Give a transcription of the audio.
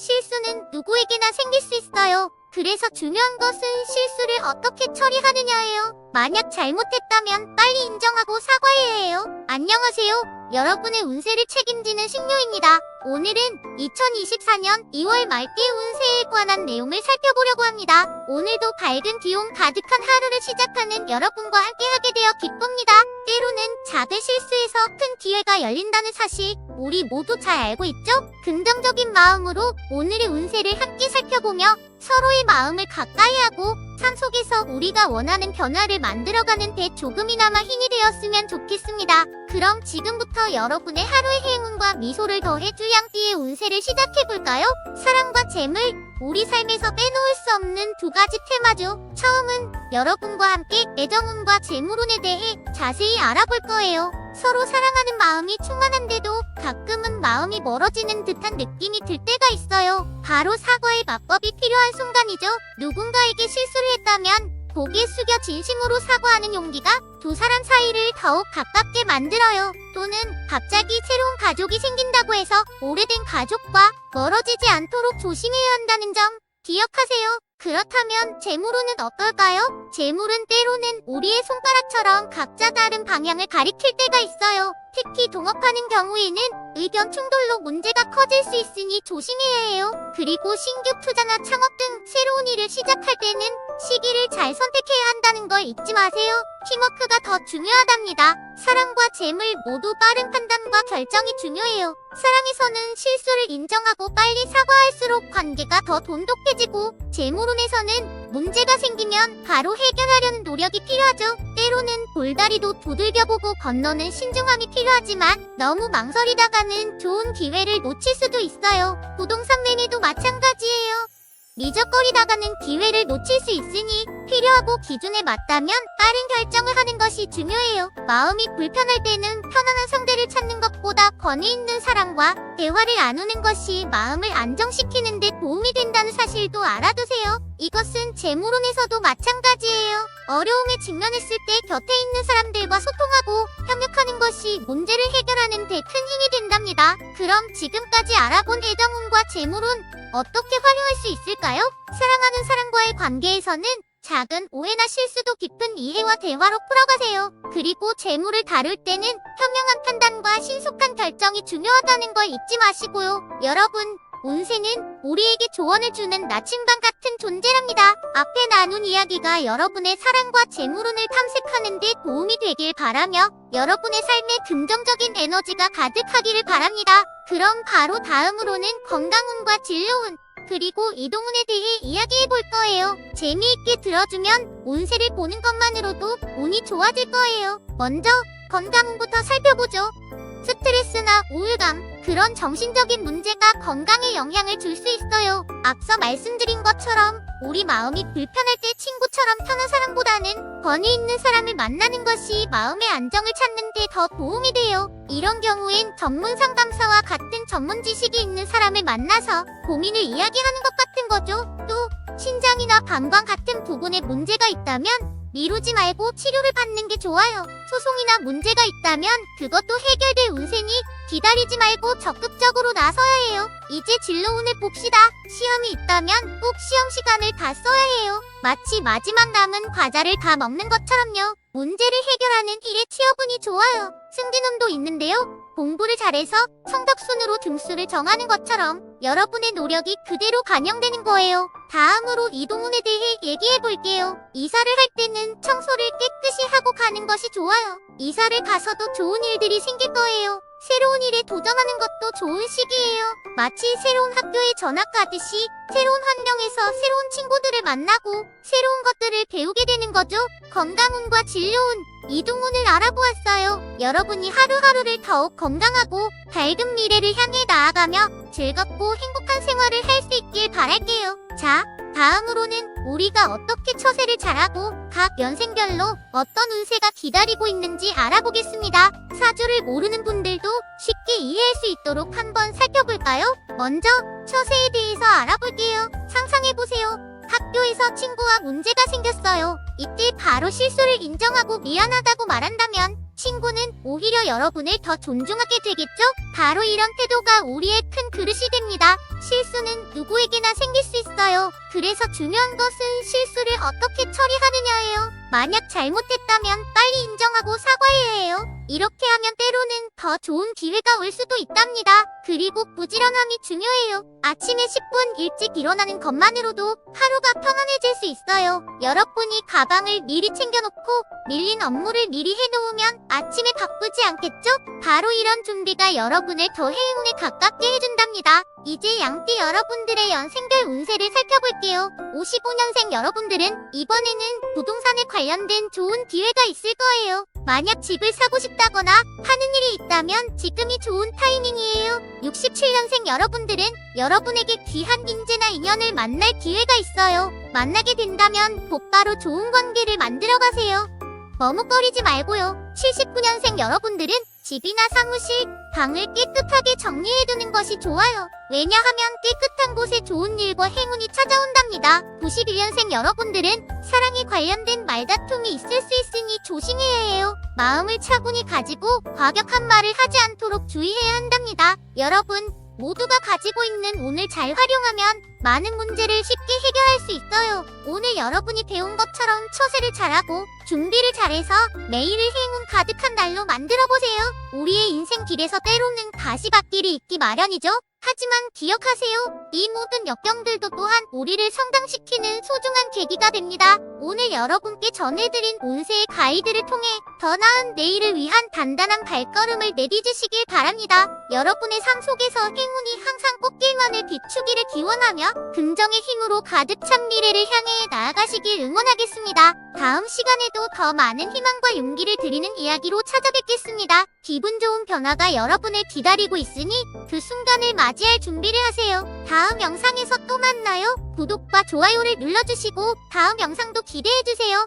실수는 누구에게나 생길 수 있어요. 그래서 중요한 것은 실수를 어떻게 처리하느냐예요. 만약 잘못했다면 빨리 인정하고 사과해야 해요. 안녕하세요. 여러분의 운세를 책임지는 신료입니다. 오늘은 2024년 2월 말띠 운세에 관한 내용을 살펴보려고 합니다. 오늘도 밝은 기운 가득한 하루를 시작하는 여러분과 함께하게 되어 기쁩니다. 때로는 작은 실수에서 큰 기회가 열린다는 사실 우리 모두 잘 알고 있죠? 긍정적인 마음으로 오늘의 운세를 함께 살펴보며 서로의 마음을 가까이 하고 삶 속에서 우리가 원하는 변화를 만들어가는 데 조금이나마 힘이 되었으면 좋겠습니다. 그럼 지금부터 여러분의 하루의 행운과 미소를 더해줄 양띠의 운세를 시작해볼까요? 사랑과 재물, 우리 삶에서 빼놓을 수 없는 두 가지 테마죠. 처음은 여러분과 함께 애정운과 재물운에 대해 자세히 알아볼 거예요. 서로 사랑하는 마음이 충만한데도 가끔은 마음이 멀어지는 듯한 느낌이 들 때가 있어요. 바로 사과의 마법이 필요한 순간이죠. 누군가에게 실수를 했다면 고개 숙여 진심으로 사과하는 용기가 두 사람 사이를 더욱 가깝게 만들어요. 또는 갑자기 새로운 가족이 생긴다고 해서 오래된 가족과 멀어지지 않도록 조심해야 한다는 점 기억하세요. 그렇다면 재물운은 어떨까요? 재물은 때로는 우리의 손가락처럼 각자 다른 방향을 가리킬 때가 있어요. 특히 동업하는 경우에는 의견 충돌로 문제가 커질 수 있으니 조심해야 해요. 그리고 신규 투자나 창업 등 새로운 일을 시작할 때는 시기를 잘 선택해야 한다는 걸 잊지 마세요. 팀워크가 더 중요하답니다. 사랑과 재물 모두 빠른 판단과 결정이 중요해요. 사랑에서는 실수를 인정하고 빨리 사과할수록 관계가 더 돈독해지고, 재물운에서는 문제가 생기면 바로 해결하려는 노력이 필요하죠. 때로는 돌다리도 두들겨보고 건너는 신중함이 필요하지만 너무 망설이다가는 좋은 기회를 놓칠 수도 있어요. 부동산 매매도 마찬가지예요. 미적거리다가는 기회를 놓칠 수 있으니 필요하고 기준에 맞다면 빠른 결정을 하는 것이 중요해요. 마음이 불편할 때는 편안한 상대를 찾는 것보다 권위 있는 사람과 대화를 나누는 것이 마음을 안정시키는 데 도움이 된다는 사실도 알아두세요. 이것은 재물운에서도 마찬가지예요. 어려움에 직면했을 때 곁에 있는 사람들과 소통하고 협력하는 것이 문제를 해결하는 데 큰 힘이 된답니다. 그럼 지금까지 알아본 애정운과 재물운 어떻게 활용할 수 있을까요? 사랑하는 사람과의 관계에서는 작은 오해나 실수도 깊은 이해와 대화로 풀어가세요. 그리고 재물을 다룰 때는 현명한 판단과 신속한 결정이 중요하다는 걸 잊지 마시고요. 여러분, 운세는 우리에게 조언을 주는 나침반 같은 존재랍니다. 앞에 나눈 이야기가 여러분의 사랑과 재물운을 탐색하는 데 도움이 되길 바라며 여러분의 삶에 긍정적인 에너지가 가득하기를 바랍니다. 그럼 바로 다음으로는 건강운과 진로운, 그리고 이동운에 대해 이야기해 볼 거예요. 재미있게 들어주면 운세를 보는 것만으로도 운이 좋아질 거예요. 먼저 건강운부터 살펴보죠. 스트레스나 우울감, 그런 정신적인 문제가 건강에 영향을 줄 수 있어요. 앞서 말씀드린 것처럼 우리 마음이 불편할 때 친구처럼 편한 사람보다는 권위 있는 사람을 만나는 것이 마음의 안정을 찾는 데 더 도움이 돼요. 이런 경우엔 전문 상담사와 같은 전문 지식이 있는 사람을 만나서 고민을 이야기하는 것 같은 거죠. 또 신장이나 방광 같은 부분에 문제가 있다면 미루지 말고 치료를 받는 게 좋아요. 소송이나 문제가 있다면 그것도 해결될 운세니 기다리지 말고 적극적으로 나서야 해요. 이제 진로운을 봅시다. 시험이 있다면 꼭 시험 시간을 다 써야 해요. 마치 마지막 남은 과자를 다 먹는 것처럼요. 문제를 해결하는 일에 취업운이 좋아요. 승진운도 있는데요. 공부를 잘해서 성적순으로 등수를 정하는 것처럼 여러분의 노력이 그대로 반영되는 거예요. 다음으로 이동운에 대해 얘기해 볼게요. 이사를 할 때는 청소를 깨끗이 하고 가는 것이 좋아요. 이사를 가서도 좋은 일들이 생길 거예요. 새로운 일에 도전하는 것도 좋은 시기예요. 마치 새로운 학교에 전학 가듯이 새로운 환경에서 새로운 친구들을 만나고 새로운 것들을 배우게 되는 거죠. 건강운과 진로운, 이동운을 알아보았어요. 여러분이 하루하루를 더욱 건강하고 밝은 미래를 향해 나아가며 즐겁고 행복한 생활을 할 수 있길 바랄게요. 자, 다음으로는 우리가 어떻게 처세를 잘하고 각 연생별로 어떤 운세가 기다리고 있는지 알아보겠습니다. 사주를 모르는 분들도 쉽게 이해할 수 있도록 한번 살펴볼까요? 먼저 처세에 대해서 알아볼게요. 상상해보세요. 학교에서 친구와 문제가 생겼어요. 이때 바로 실수를 인정하고 미안하다고 말한다면 친구는 오히려 여러분을 더 존중하게 되겠죠? 바로 이런 태도가 우리의 큰 그릇이 됩니다. 실수는 누구에게나 생길 수 있어요. 그래서 중요한 것은 실수를 어떻게 처리하느냐예요. 만약 잘못했다면 빨리 인정하고 사과해야 해요. 이렇게 하면 때로는 더 좋은 기회가 올 수도 있답니다. 그리고 부지런함이 중요해요. 아침에 10분 일찍 일어나는 것만으로도 하루가 편안해질 수 있어요. 여러분이 가방을 미리 챙겨놓고 밀린 업무를 미리 해놓으면 아침에 바쁘지 않겠죠? 바로 이런 준비가 여러분을 더 행운에 가깝게 해준답니다. 이제 양띠 여러분들의 연생별 운세를 살펴볼게요. 55년생 여러분들은 이번에는 부동산에 관련된 좋은 기회가 있을 거예요. 만약 집을 사고 싶다거나 하는 일이 있다면 지금이 좋은 타이밍이에요. 67년생 여러분들은 여러분에게 귀한 인재나 인연을 만날 기회가 있어요. 만나게 된다면 곧바로 좋은 관계를 만들어가세요. 머뭇거리지 말고요. 79년생 여러분들은 집이나 사무실, 방을 깨끗하게 정리해두는 것이 좋아요. 왜냐하면 깨끗한 곳에 좋은 일과 행운이 찾아온답니다. 91년생 여러분들은 사랑에 관련된 말다툼이 있을 수 있으니 조심해야 해요. 마음을 차분히 가지고 과격한 말을 하지 않도록 주의해야 한답니다. 여러분, 모두가 가지고 있는 운을 잘 활용하면 많은 문제를 쉽게 해결할 수 있어요. 오늘 여러분이 배운 것처럼 처세를 잘하고 준비를 잘해서 매일을 행운 가득한 날로 만들어보세요. 우리의 인생 길에서 때로는 가시밭길이 있기 마련이죠. 하지만 기억하세요. 이 모든 역경들도 또한 우리를 성장시키는 소중한 계기가 됩니다. 오늘 여러분께 전해드린 운세의 가이드를 통해 더 나은 내일을 위한 단단한 발걸음을 내딛으시길 바랍니다. 여러분의 삶 속에서 행운이 항상 꽃길만을 비추기를 기원하며 긍정의 힘으로 가득 찬 미래를 향해 나아가시길 응원하겠습니다. 다음 시간에도 더 많은 희망과 용기를 드리는 이야기로 찾아뵙겠습니다. 기분 좋은 변화가 여러분을 기다리고 있으니 그 순간을 맞이할 준비를 하세요. 다음 영상에서 또 만나요. 구독과 좋아요를 눌러주시고 다음 영상도 기대해주세요.